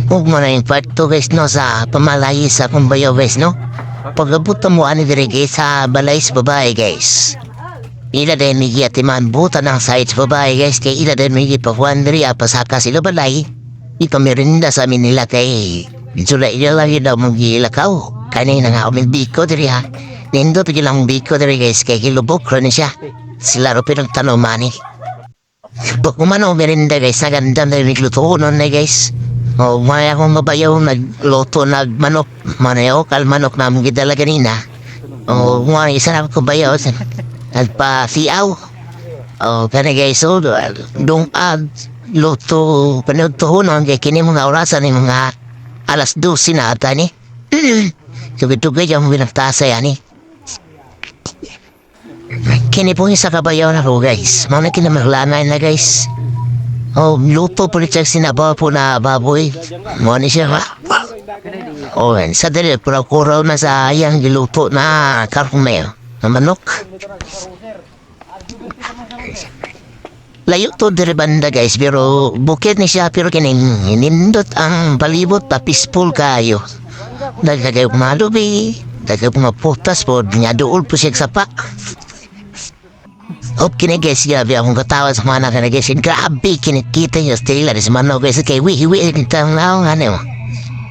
Huwag mo na yung part 2 guys no sa pamalayi sa kumbayo guys no. Pagabot mo ani dire guys sa balay sa babae guys. Ila din may atiman buta ng side sa babae guys kay ila din may pakuan diri apasaka sila balay. Ito merinda sa amin nila kay Jula ila lang yun daw mong gilakaw. Kanina nga ako biko diri ha. Nindo pigilang biko diri guys kay kilubok rin siya. Sila ro pinagtanong mani. Pag umano merinda guys, naganda na nagluto nun na guys. O may akong mabayaw nagluto nagmanok. Manayaw kalmanok na mga gidala ganina. O may isa na akong bayaw. Nagpa-siaw. O kani guys, so dong luto panagtuhunon kay kini mga orasan ni mga alas 12 na ata ni. Tugay-tugay yung binagtasa yan eh. Kini po yung sa kabayaw na ko guys. Mga kinamaglanay na guys. Oh, luto po rin siya sinabaw po na baboy. Mga ni siya ba? Oh, sa dali kuraw na sa ayang giluto na karumel na manok. Layo to diri banda guys, pero bukid ni siya pero kining hinindot ang palibot pa peaceful kayo. Nagkagay malubi, nagkagay putas po, nga dool po siya sa pak. Hop kini guys, grabe akong katawa sa mga nakana guys. Grabe kinikita niya sa tila sa manaw guys. Kaya wihi-wihi kitang naong ano.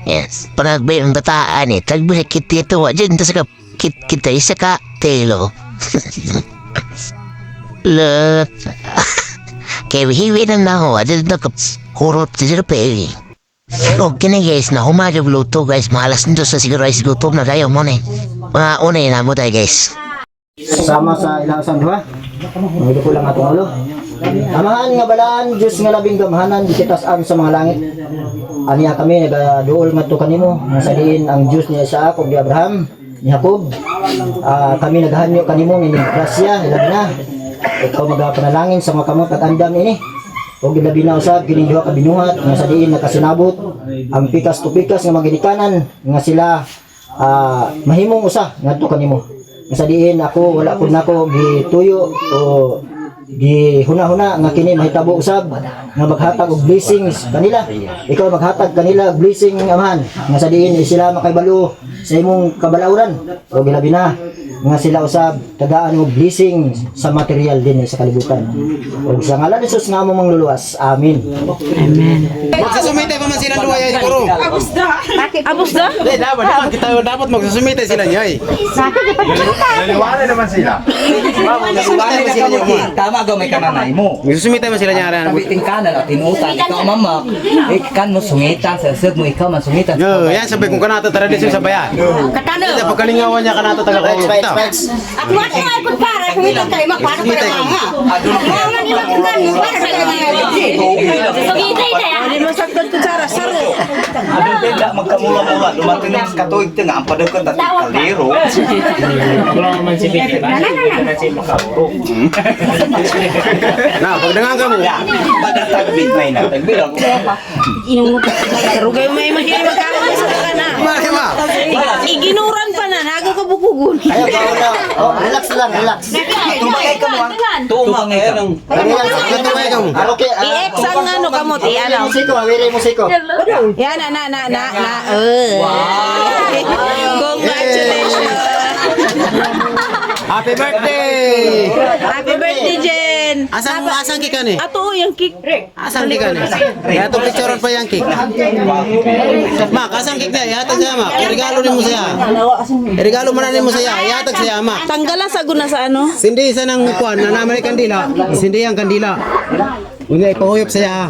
Yes, panagbay ang bataan eh. Tagbuhay kita ito. Diyan sa kita isa ka telo. Look. Kaya wihi-wihi na ako. Diyan na kurot sa pili. O kini guys, na humadog luto guys. Malas nito sa siguro ay gutom na tayo mo na. Mga unay na mo tayo guys. Sama sa ilasan duha. Hindi ko lang atong ulo. Amahan nga balaan, Diyos nga labing gamhanan, dikitasan sa mga langit. Aniya kami, nagaduol nga to kanimo. Sa diin ang Diyos ni Isaac, ni Abraham, ni Jacob. Kami naghanyo kanimo, ni grasya, ilag na. Ikaw magapanalangin sa mga kamot at andam ini. Huwag ilabi na usab, kining duha kabinuhat, nga sa diin nakasinabot. Ang pikas to pikas nga maginikanan, nga sila mahimong usa, nga to kanimo. Sa diin ako wala pud nako gituyo o gihuna-huna nga kini mahitabo usab nga maghatag og blessings kanila. Ikaw maghatag kanila og blessing amahan nga sa diin sila makaibalo sa imong kabalawran o bilabi na nga sila usab tagaan og blessing sa material din sa kalibutan. Ug sa ngalan ni Jesus nga among mangluluwas. Amen. Amen. Magsusumite pa man sila duwa ya siguro. Abos da? Dapat magsusumite sila niya eh. Naliwanag naman sila. Naliwanag sila yung Tama gaw may kananay mo. Magsusumite man sila niya. Kabiting kanan at tinutan. Ikaw mama, ikan mo sungitan sa sud mo ikaw man sungitan. Yo, yan sabay kung kanata tradisyon sa bayan. Katano. Sa pagkalingawan niya kanata taga ko. At wala ko ay para kung ito tayo magpano para mga. Mga nila kan para sa mga. Sugitay tayo. Hindi mo saktot ko sa saro. Adun benda magkamula-mula dumating na sa katuig nga ang padagkan ta kalero. Na, pagdangan ka mo. Padatagbit may na. Tagbit ako. Rugay mo ay mahiri magkano sa kana. Mahima. Iginuran pa na nago ka bukugon. Ayo kauna. Oh, relax lang, relax. Tumagay ka mo. Tumagay ka mo. Tumagay ka mo. Okay. I-ex ang ano kamot ano. Musiko, awiri musiko. Yan na. Congratulations. Happy birthday! Happy birthday, Jen. Asang kika ni? Ato yung cake. Asang kika ni? Kaya ito picturean pa yung cake. Mak, asang cake na? Ihatag siya, Mak. Regalo ni mo siya. Regalo mo na ni mo siya. Ihatag siya, Mak. Tanggala sa guna sa ano? Sindi isa ng kuwan na naman yung kandila. Sindi ang kandila. Una ipahuyop siya.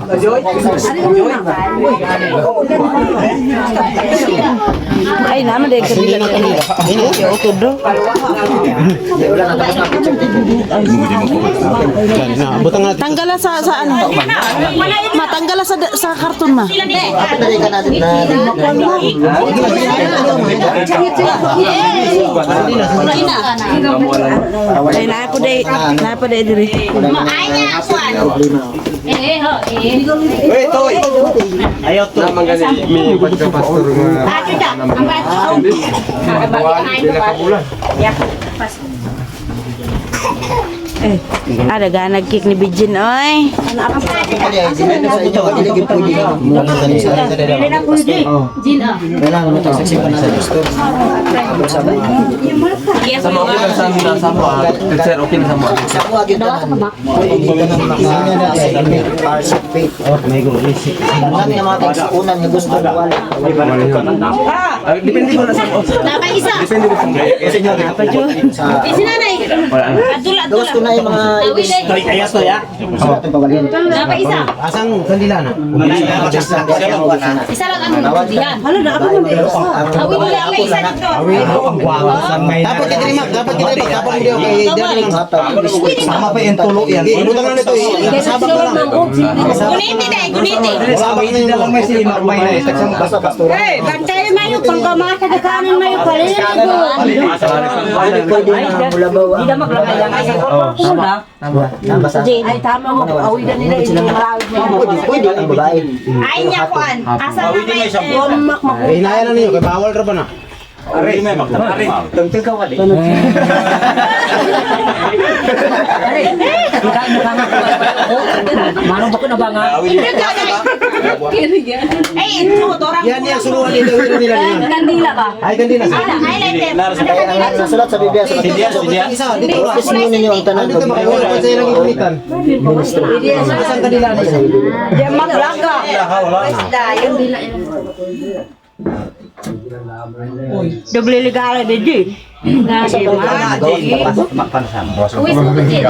Ay naman dahil Sindi ng kandila. Yo, todo. Butang natin. Tanggala sa ano? Matanggala sa karton ma. Apit na ka natin na. Ay na po dai diri. Wait, toy. Ayaw to. Naman gani may pagka-pastor Ada ganag cake ni Bijin, oy. Kaya, hindi sa inyo, hindi pwede. Muna sa nisa. Kailangan mo tayo saksipan natin gusto. Sama Sama okay lang sa mo. Sir, okay lang sa mo. Sa ako agad na. Hindi ka nang maka-parsit faith. May gulis. Marami na mga tagsikunan yung gusto ko wala. Depende mo na sa mo. Dapat isa. Depende mo sa mo. Kasi nyo, sa Si nanay. gawas ko na yung mga ibig. Ayas to ya. Gusto natin pawalhin. Dapat isa. Asang kandila na? Isa lang ang diyan. Hala, dapat mo dito. Awin nila ang isa dito. Dapat ka diri mak, dapat kita diri. Dapat mo diri kay diri lang. Sama pa yung tulo yan. Ibutang na nito eh. Sabak na lang. Guniti dahil, guniti. Wala ba yun lang may sili magmay na itagsang Basta pastora. Eh, bantayan mayo kung kamasa ka kanin mayo palilig ko. Pwede na mulabaw. Hindi na maglagay lang. Basta. Ay, tama mo. Awidan nila yung marawid mo. Pwede ang babae. Ay, niya kuan. Asa na may mak Hinaya na niyo kay bawal ra ba na? Ari, may magtari. Tungtong ka wali. Manong ba ko na ba nga? Ay, ito, torang. Yan yang suruhan nila nila niyan. Kandila ba? Ay kandila sa. Highlighter. Kaya ang nasulat sa Biblia sa Biblia. Isa dito. Focus mo ninyo ang tanan. Dito ba kayo sa ilang initan? Asang kandila na isa. Diyan maglaga. Doble ligala din.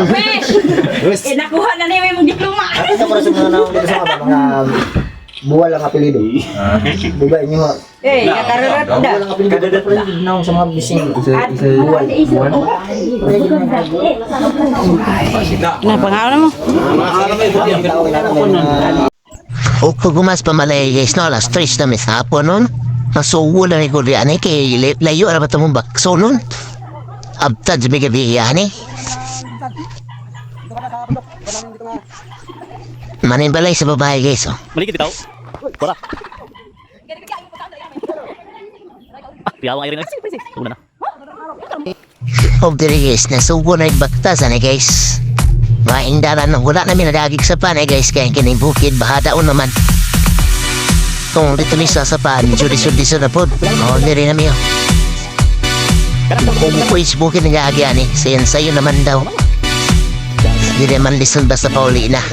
Fresh! Eh, nakuha na niya yung diploma. Ito para sa mga dito sa mga buwal ang apelido. Diba inyo? Eh, kakaroon Buwal ang apelido. Naong sa mga bising. Buwal. Na pangalan mo? O kagumas pamalay guys no, alas 3 na may hapon nun. Nasuwo na ni Korean eh, kay layo na ba ito mong bakso nun? Abtad sa bigabi yan eh. Manimbalay sa babae guys oh. Maligid ikaw? Wala. Piyawa ay rin na. Una na. Of the guys, nasuwo na yung baktasan eh guys. Maingdaran na wala namin nadagig sa pan eh guys, kaya kinibukid bahadaon naman. Kung dito ni sa pan, judis-judis na po. Oo, hindi rin namin yun. Kung Facebook nag-aagyan eh, sayo naman daw. Hindi naman lisod basta pauli na.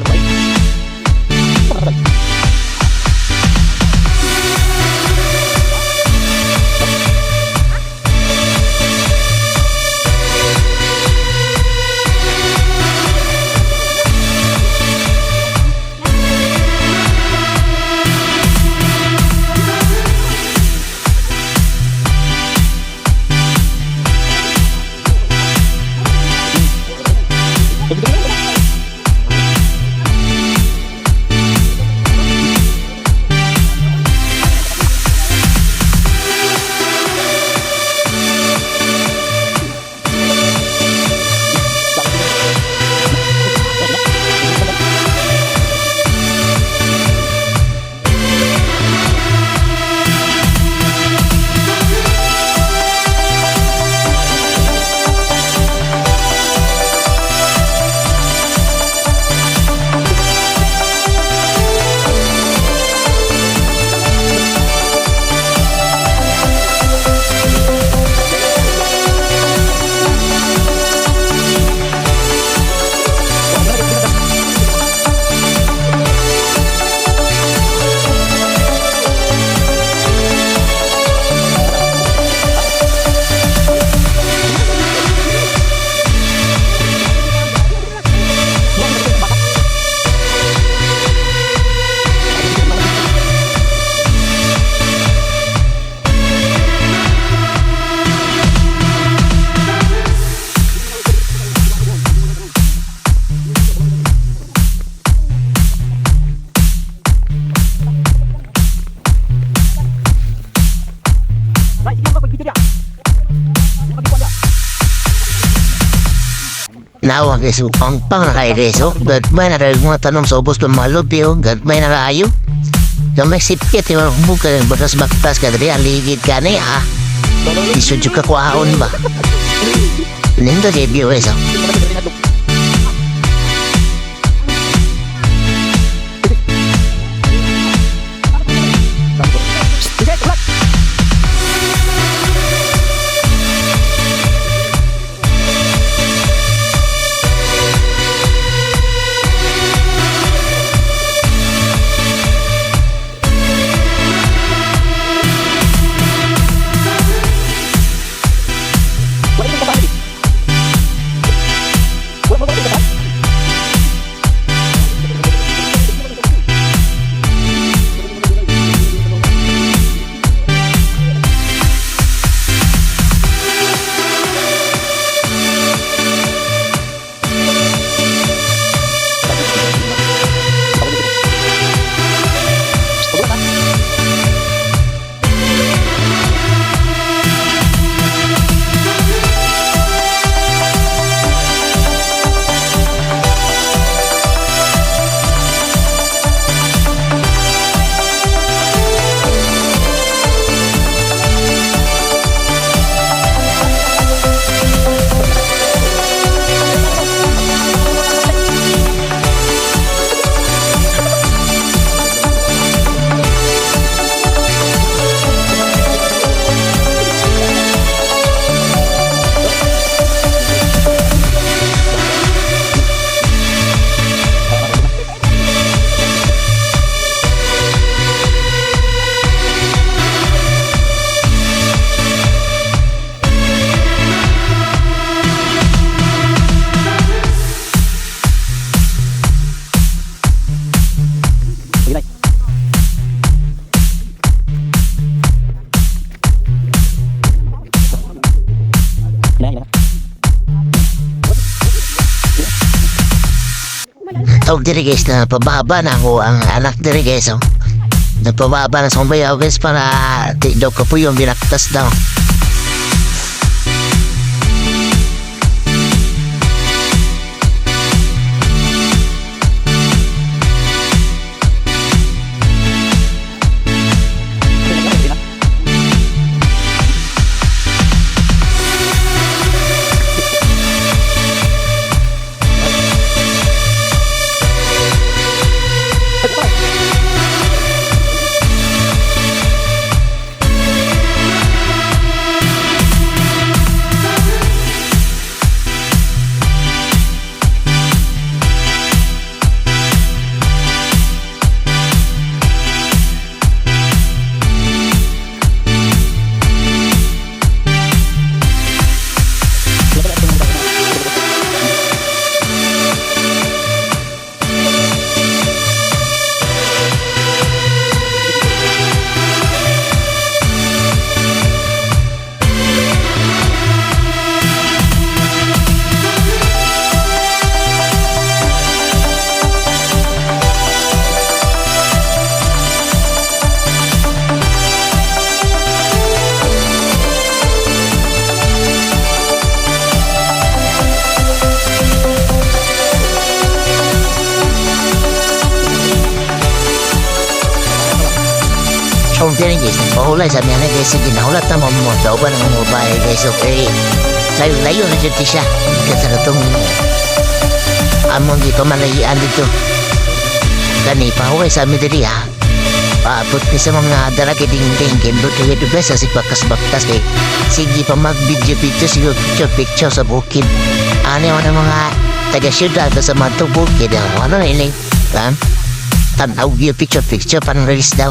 Nawag isu ang pangakaireso, gagmay na rin mga tanong sa ubos ng malupyo, gagmay na rayo. Gamay sipit yung buka ng batas baktas ka dali, aligid ka na ha. Isudyo ka kuhaon ba? Nindo debut eso. So diri guys na pababa na ako ang anak diri guys. Oh. Nagpababa na sa bayaw guys para di daw ka po yung binaktas daw. So diri guys, nagpahulay sa mga guys, sige nahulat na mo daw ba ng mga babae guys, okay. Layo na dyan siya. Kasi na itong among di pa malayian dito. Gani, pahulay sa amin diri ha. Paapot ni sa mga darag ding-ding, kimbot kayo ito besa si baktas-baktas kay sige pa mag-video-video siguro picture sa bukid. Ano yung mga taga-syudad sa mga itong bukid. Ano na ini? Tanaw yung picture parang release daw.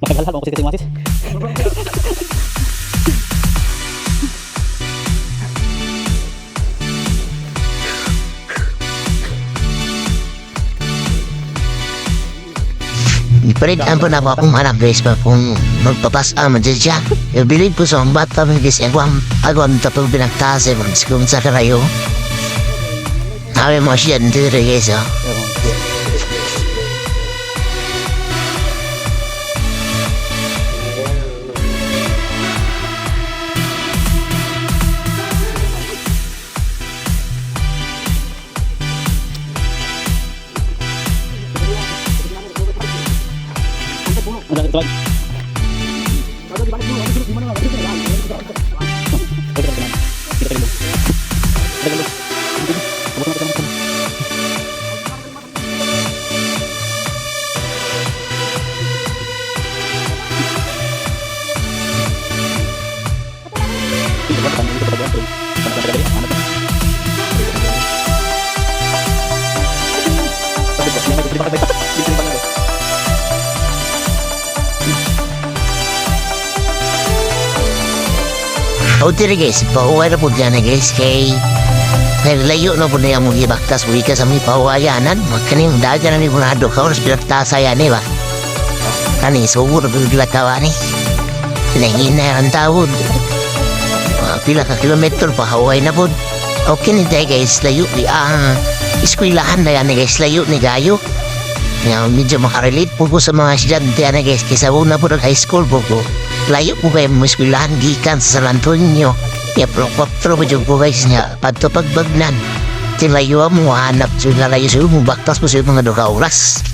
Matagal-hal mo kasi kasi masis. Ipalitan po na po akong anak guys pa kung magpapasa man dyan siya. I believe po sa ang bata mo guys, agwam tapos binagtase mo kung sa karayo. Sabi mo siya dito guys oh. O tira guys, pahuway na po dyan na guys kay layo na po na yung mga ibaktas mo ka sa mga pahuwayanan. Magkaning daga na ni punado ka oras pinagtasa yan ba? Kani, sugur na pinagilatawa ni. Pinahina ang tawod. Pila ka kilometro pahuway na po. Okay ni tayo guys, layo ni iskwilahan na yan guys, layo ni Gayo. Medyo makarelate po ko sa mga estudyante na guys, kaysa una po ng high school po ko. Layo po kayo muskulahan gikan sa San Antonio. Kaya pro-kwatro po dyan po guys niya. Padto pagbagnan. Tilayo mo hanap. So nalayo sa mo baktas po sa mga duka oras.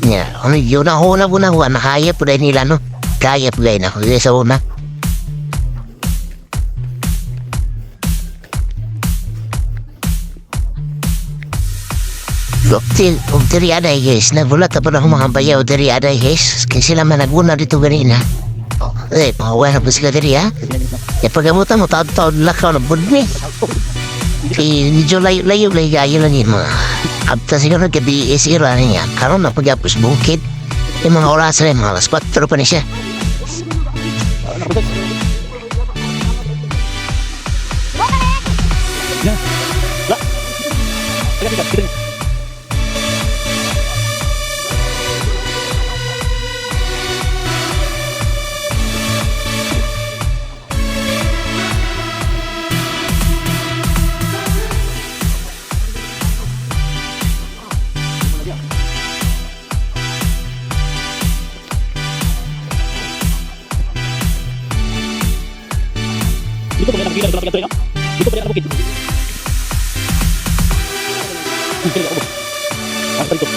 Yun na ho na po na ho. Nakaya po dahil nila no. Kaya po kayo na. Kaya sa una. Diri aday guys, nagulat pa na mga bayaw diri aday guys. Kasi sila man naguna dito ganina. Pahuwa na po sila diri ha. Kaya pagamutan mo, taon-taon lakaw na budmi. Kaya medyo layo gayo lang yun mga. Abta siguro gabi isira niya. Karoon na pagapos bukid. Yung mga oras rin, mga alas 4 pa na siya. Dito po na nakikita dito na dito po na bukid. Dito ako. Ang dito.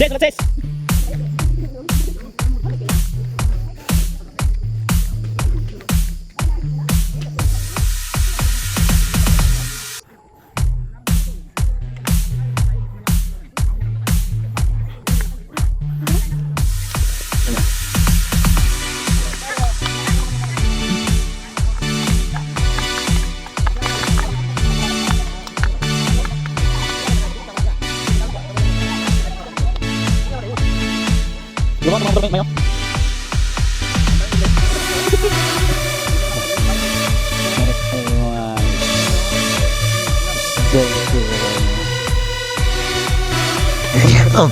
Let's Lumayan teman-teman mayo.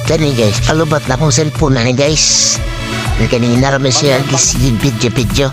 Tani guys, kalubat na akong cellphone na ni guys. Kanina naman siya video.